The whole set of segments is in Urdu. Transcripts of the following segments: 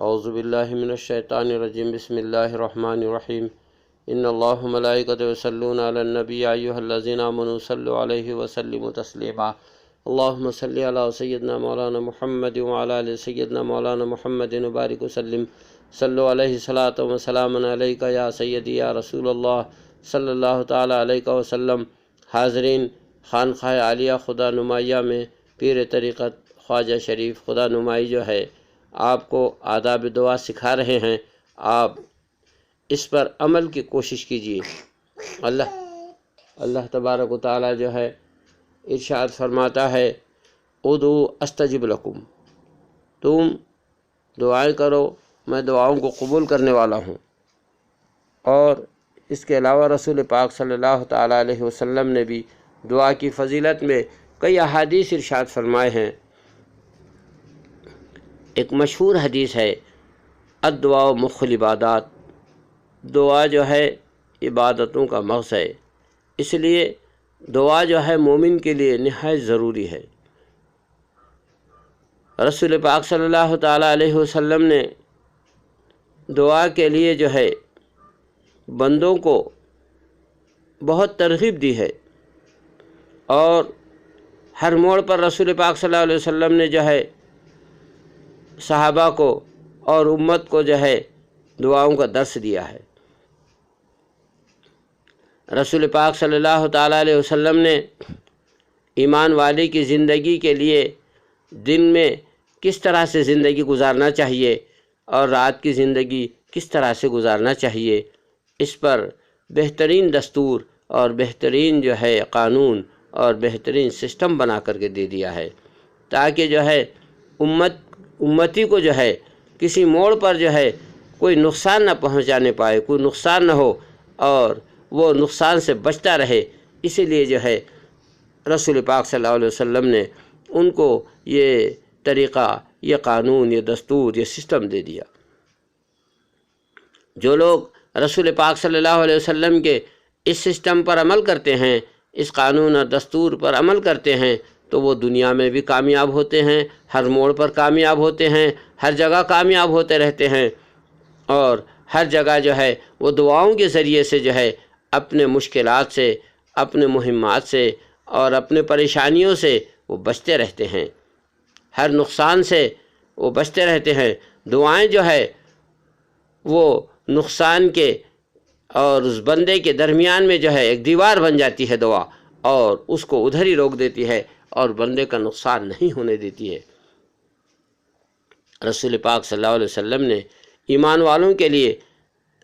اعوذ باللہ من الشیطان الرجیم بسم اللہ الرحمن الرحیم ان اللہ ملائکۃ یصلون علی النبی یا ایھا الذین آمنوا صلوا علیہ وسلموا تسلیما اللہم صل علی سیدنا مولانا محمد وعلی آل سیدنا مولانا محمد وبارک وسلم صلوا علیہ صلاۃ و سلام علیک یا سیدی یا رسول اللہ صلی اللہ تعالی علیہ وسلم۔ حاضرین، خانقاہ عالیہ خدا نمائیہ میں پیر طریقت خواجہ شریف خدا نمائی جو ہے آپ کو آداب دعا سکھا رہے ہیں، آپ اس پر عمل کی کوشش کیجیے۔ اللہ تبارک و تعالی جو ہے ارشاد فرماتا ہے ادعوا استجب لکم، تم دعائیں کرو میں دعاؤں کو قبول کرنے والا ہوں۔ اور اس کے علاوہ رسول پاک صلی اللہ تعالی علیہ وسلم نے بھی دعا کی فضیلت میں کئی احادیث ارشاد فرمائے ہیں۔ ایک مشہور حدیث ہے الدعاء مخ العبادات، دعا جو ہے عبادتوں کا مغز ہے، اس لیے دعا جو ہے مومن کے لیے نہایت ضروری ہے۔ رسول پاک صلی اللہ تعالی علیہ وسلم نے دعا کے لیے جو ہے بندوں کو بہت ترغیب دی ہے، اور ہر موڑ پر رسول پاک صلی اللہ علیہ وسلم نے جو ہے صحابہ کو اور امت کو جو ہے دعاؤں کا درس دیا ہے۔ رسول پاک صلی اللہ تعالی علیہ وسلم نے ایمان والے کی زندگی کے لیے دن میں کس طرح سے زندگی گزارنا چاہیے اور رات کی زندگی کس طرح سے گزارنا چاہیے، اس پر بہترین دستور اور بہترین جو ہے قانون اور بہترین سسٹم بنا کر کے دے دیا ہے، تاکہ جو ہے امتی کو جو ہے کسی موڑ پر جو ہے کوئی نقصان نہ پہنچانے پائے، کوئی نقصان نہ ہو اور وہ نقصان سے بچتا رہے۔ اسی لیے جو ہے رسول پاک صلی اللہ علیہ وسلم نے ان کو یہ طریقہ، یہ قانون، یہ دستور، یہ سسٹم دے دیا۔ جو لوگ رسول پاک صلی اللہ علیہ وسلم کے اس سسٹم پر عمل کرتے ہیں، اس قانون اور دستور پر عمل کرتے ہیں، تو وہ دنیا میں بھی کامیاب ہوتے ہیں، ہر موڑ پر کامیاب ہوتے ہیں، ہر جگہ کامیاب ہوتے رہتے ہیں، اور ہر جگہ جو ہے وہ دعاؤں کے ذریعے سے جو ہے اپنے مشکلات سے، اپنے مہمات سے اور اپنے پریشانیوں سے وہ بچتے رہتے ہیں، ہر نقصان سے وہ بچتے رہتے ہیں۔ دعائیں جو ہے وہ نقصان کے اور اس بندے کے درمیان میں جو ہے ایک دیوار بن جاتی ہے دعا، اور اس کو ادھر ہی روک دیتی ہے اور بندے کا نقصان نہیں ہونے دیتی ہے۔ رسول پاک صلی اللہ علیہ وسلم نے ایمان والوں کے لیے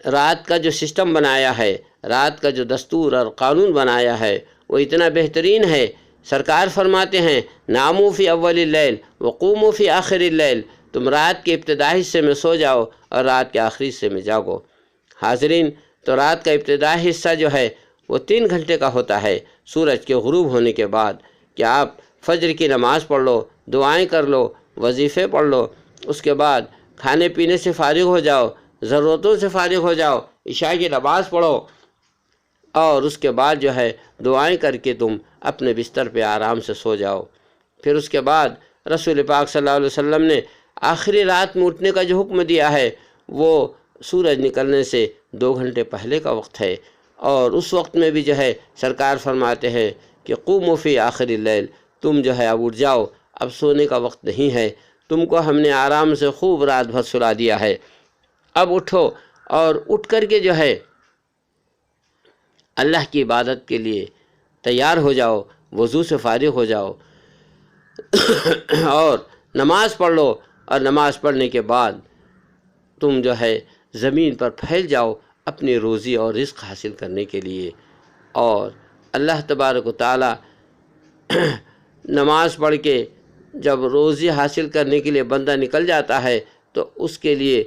رات کا جو سسٹم بنایا ہے، رات کا جو دستور اور قانون بنایا ہے، وہ اتنا بہترین ہے۔ سرکار فرماتے ہیں ناموا فی اول اللیل وقوموا فی آخر اللیل، تم رات کے ابتدائی حصے میں سو جاؤ اور رات کے آخری حصے میں جاگو۔ حاضرین، تو رات کا ابتدائی حصہ جو ہے وہ 3 گھنٹے کا ہوتا ہے، سورج کے غروب ہونے کے بعد، کہ آپ فجر کی نماز پڑھ لو، دعائیں کر لو، وظیفے پڑھ لو، اس کے بعد کھانے پینے سے فارغ ہو جاؤ، ضرورتوں سے فارغ ہو جاؤ، عشاء کی نماز پڑھو، اور اس کے بعد جو ہے دعائیں کر کے تم اپنے بستر پہ آرام سے سو جاؤ۔ پھر اس کے بعد رسول پاک صلی اللہ علیہ وسلم نے آخری رات میں اٹھنے کا جو حکم دیا ہے وہ سورج نکلنے سے 2 گھنٹے پہلے کا وقت ہے، اور اس وقت میں بھی جو ہے سرکار فرماتے ہیں کہ قوموا فی آخر اللیل، تم جو ہے اب اٹھ جاؤ، اب سونے کا وقت نہیں ہے، تم کو ہم نے آرام سے خوب رات بھر سلا دیا ہے، اب اٹھو، اور اٹھ کر کے جو ہے اللہ کی عبادت کے لیے تیار ہو جاؤ، وضو سے فارغ ہو جاؤ اور نماز پڑھ لو، اور نماز پڑھنے کے بعد تم جو ہے زمین پر پھیل جاؤ اپنی روزی اور رزق حاصل کرنے کے لیے۔ اور اللہ تبارک و تعالی نماز پڑھ کے جب روزی حاصل کرنے کے لیے بندہ نکل جاتا ہے تو اس کے لیے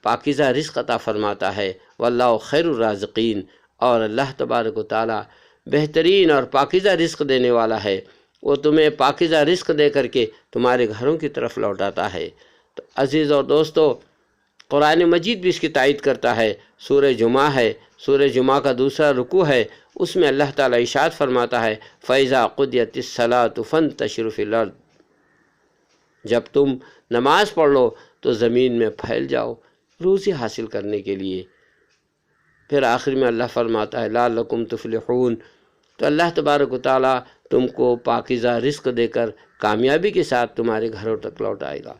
پاکیزہ رزق عطا فرماتا ہے، واللہ خیر الرازقین، اور اللہ تبارک و تعالی بہترین اور پاکیزہ رزق دینے والا ہے، وہ تمہیں پاکیزہ رزق دے کر کے تمہارے گھروں کی طرف لوٹاتا ہے۔ تو عزیز اور دوستو، قرآن مجید بھی اس کی تائید کرتا ہے۔ سورہ جمعہ ہے، سورہ جمعہ کا دوسرا رکوع ہے، اس میں اللہ تعالیٰ ارشاد فرماتا ہے فَإِذَا قُضِيَتِ الصَّلَاةُ فَانتَشِرُوا فِي الْأَرْضِ، جب تم نماز پڑھ لو تو تو زمین میں پھیل جاؤ روزی حاصل کرنے کے لیے۔ پھر آخر میں اللہ فرماتا ہے لعلکم تفلحون، تو اللہ تبارک و تعالیٰ تم کو پاکیزہ رزق دے کر کامیابی کے ساتھ تمہارے گھروں تک لوٹائے گا۔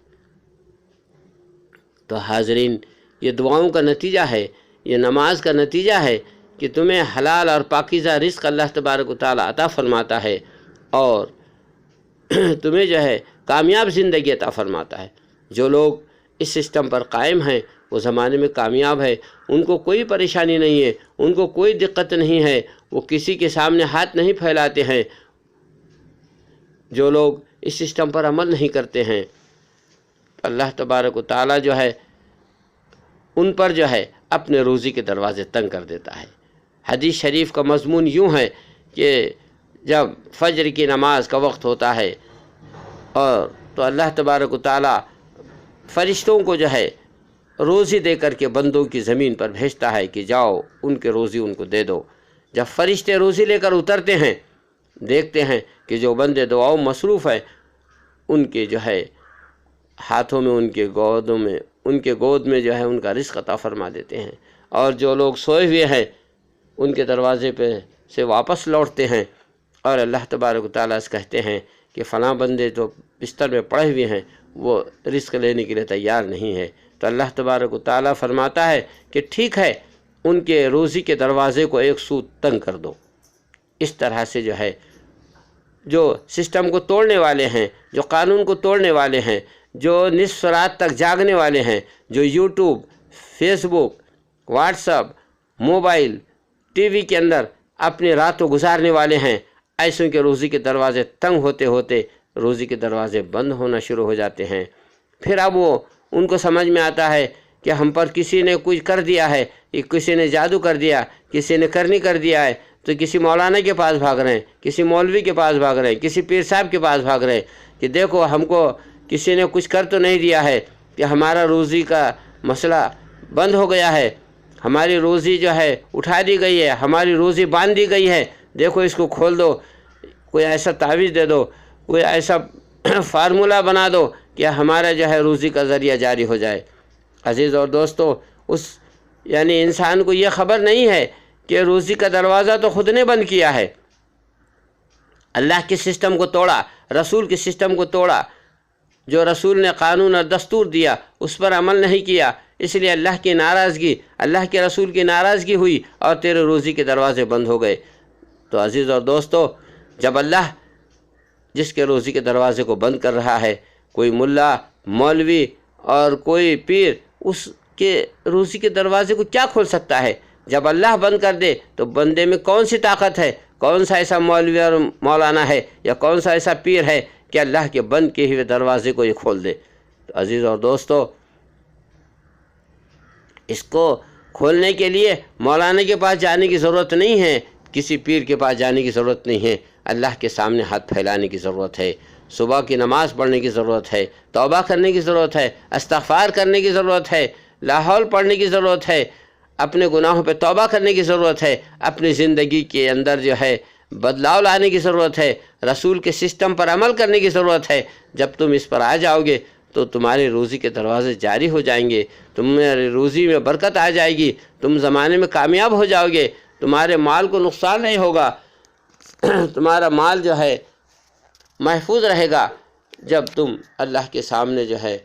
تو حاضرین، یہ دعاؤں کا نتیجہ ہے، یہ نماز کا نتیجہ ہے کہ تمہیں حلال اور پاکیزہ رزق اللہ تبارک و تعالیٰ عطا فرماتا ہے اور تمہیں جو ہے کامیاب زندگی عطا فرماتا ہے۔ جو لوگ اس سسٹم پر قائم ہیں وہ زمانے میں کامیاب ہے، ان کو کوئی پریشانی نہیں ہے، ان کو کوئی دقت نہیں ہے، وہ کسی کے سامنے ہاتھ نہیں پھیلاتے ہیں۔ جو لوگ اس سسٹم پر عمل نہیں کرتے ہیں اللہ تبارک و تعالیٰ جو ہے ان پر جو ہے اپنے روزی کے دروازے تنگ کر دیتا ہے۔ حدیث شریف کا مضمون یوں ہے کہ جب فجر کی نماز کا وقت ہوتا ہے اور تو اللہ تبارک و تعالیٰ فرشتوں کو جو ہے روزی دے کر کے بندوں کی زمین پر بھیجتا ہے کہ جاؤ ان کے روزی ان کو دے دو۔ جب فرشتے روزی لے کر اترتے ہیں دیکھتے ہیں کہ جو بندے دعاؤں مصروف ہیں ان کے جو ہے ہاتھوں میں ان کے گود میں جو ہے ان کا رزق عطا فرما دیتے ہیں، اور جو لوگ سوئے ہوئے ہیں ان کے دروازے پہ سے واپس لوٹتے ہیں اور اللہ تبارک و تعالیٰ سے کہتے ہیں کہ فلاں بندے جو بستر میں پڑے ہوئے ہیں وہ رزق لینے کے لیے تیار نہیں ہے۔ تو اللہ تبارک و تعالیٰ فرماتا ہے کہ ٹھیک ہے، ان کے روزی کے دروازے کو ایک سو تنگ کر دو۔ اس طرح سے جو ہے جو سسٹم کو توڑنے والے ہیں، جو قانون کو توڑنے والے ہیں، جو نصف رات تک جاگنے والے ہیں، جو YouTube, Facebook, WhatsApp, mobile, TV کے اندر اپنی راتوں گزارنے والے ہیں، ایسوں کے روزی کے دروازے تنگ ہوتے ہوتے روزی کے دروازے بند ہونا شروع ہو جاتے ہیں۔ پھر اب وہ ان کو سمجھ میں آتا ہے کہ ہم پر کسی نے کچھ کر دیا ہے، کسی نے جادو کر دیا، کسی نے کرنی کر دیا ہے، تو کسی مولانا کے پاس بھاگ رہے ہیں، کسی مولوی کے پاس بھاگ رہے ہیں، کسی پیر صاحب کے پاس بھاگ رہے ہیں کہ دیکھو ہم کو کسی نے کچھ کر تو نہیں دیا ہے کہ ہمارا روزی کا مسئلہ بند ہو گیا ہے، ہماری روزی جو ہے اٹھا دی گئی ہے، ہماری روزی باندھ دی گئی ہے، دیکھو اس کو کھول دو، کوئی ایسا تعویذ دے دو، کوئی ایسا فارمولہ بنا دو کہ ہمارا جو ہے روزی کا ذریعہ جاری ہو جائے۔ عزیز اور دوستو، یعنی انسان کو یہ خبر نہیں ہے کہ روزی کا دروازہ تو خود نے بند کیا ہے۔ اللہ کے سسٹم کو توڑا، رسول کے سسٹم کو توڑا، جو رسول نے قانون اور دستور دیا اس پر عمل نہیں کیا، اس لیے اللہ کی ناراضگی، اللہ کے رسول کی ناراضگی ہوئی اور تیرے روزی کے دروازے بند ہو گئے۔ تو عزیز اور دوستو، جب اللہ جس کے روزی کے دروازے کو بند کر رہا ہے، کوئی ملا، مولوی اور کوئی پیر اس کے روزی کے دروازے کو کیا کھول سکتا ہے؟ جب اللہ بند کر دے تو بندے میں کون سی طاقت ہے؟ کون سا ایسا مولوی اور مولانا ہے یا کون سا ایسا پیر ہے کہ اللہ کے بند کیے ہوئے دروازے کو یہ کھول دے؟ تو عزیز اور دوستو، اس کو کھولنے کے لیے مولانا کے پاس جانے کی ضرورت نہیں ہے، کسی پیر کے پاس جانے کی ضرورت نہیں ہے، اللہ کے سامنے ہاتھ پھیلانے کی ضرورت ہے، صبح کی نماز پڑھنے کی ضرورت ہے، توبہ کرنے کی ضرورت ہے، استغفار کرنے کی ضرورت ہے، لا حول پڑھنے کی ضرورت ہے، اپنے گناہوں پہ توبہ کرنے کی ضرورت ہے، اپنی زندگی کے اندر جو ہے بدلاؤ لانے کی ضرورت ہے، رسول کے سسٹم پر عمل کرنے کی ضرورت ہے۔ جب تم اس پر آ جاؤ گے تو تمہاری روزی کے دروازے جاری ہو جائیں گے، تمہاری روزی میں برکت آ جائے گی، تم زمانے میں کامیاب ہو جاؤ گے، تمہارے مال کو نقصان نہیں ہوگا، تمہارا مال جو ہے محفوظ رہے گا۔ جب تم اللہ کے سامنے جو ہے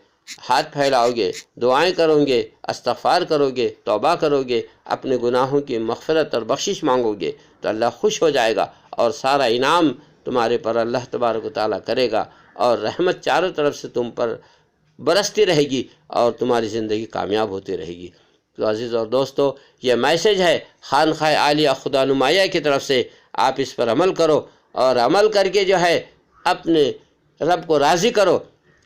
ہاتھ پھیلاؤ گے، دعائیں کرو گے، استغفار کرو گے، توبہ کرو گے، اپنے گناہوں کی مغفرت اور بخشش مانگو گے تو اللہ خوش ہو جائے گا اور سارا انعام تمہارے پر اللہ تبارک و تعالیٰ کرے گا اور رحمت چاروں طرف سے تم پر برستی رہے گی اور تمہاری زندگی کامیاب ہوتی رہے گی۔ تو عزیز اور دوستو، یہ میسج ہے خانقاہ عالیہ خدا نمایاں کی طرف سے، آپ اس پر عمل کرو اور عمل کر کے جو ہے اپنے رب کو راضی کرو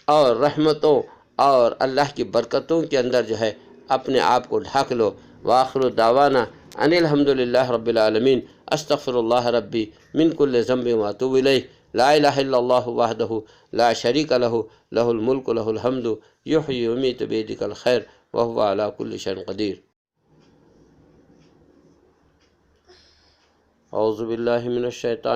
اور رحمتوں اور اللہ کی برکتوں کے اندر جو ہے اپنے آپ کو ڈھانک لو۔ وآخر دعوانا ان الحمدللہ رب العالمین، استغفر اللہ ربی من کل ذنب واتوب الیہ، لا الہ الا اللہ وحدہ لا شریک لہ، لہ الملک لہ الحمد، یحیی ویمیت بیدک الخیر وہو علی کل شیء قدیر۔ اعوذ باللہ من الشیطان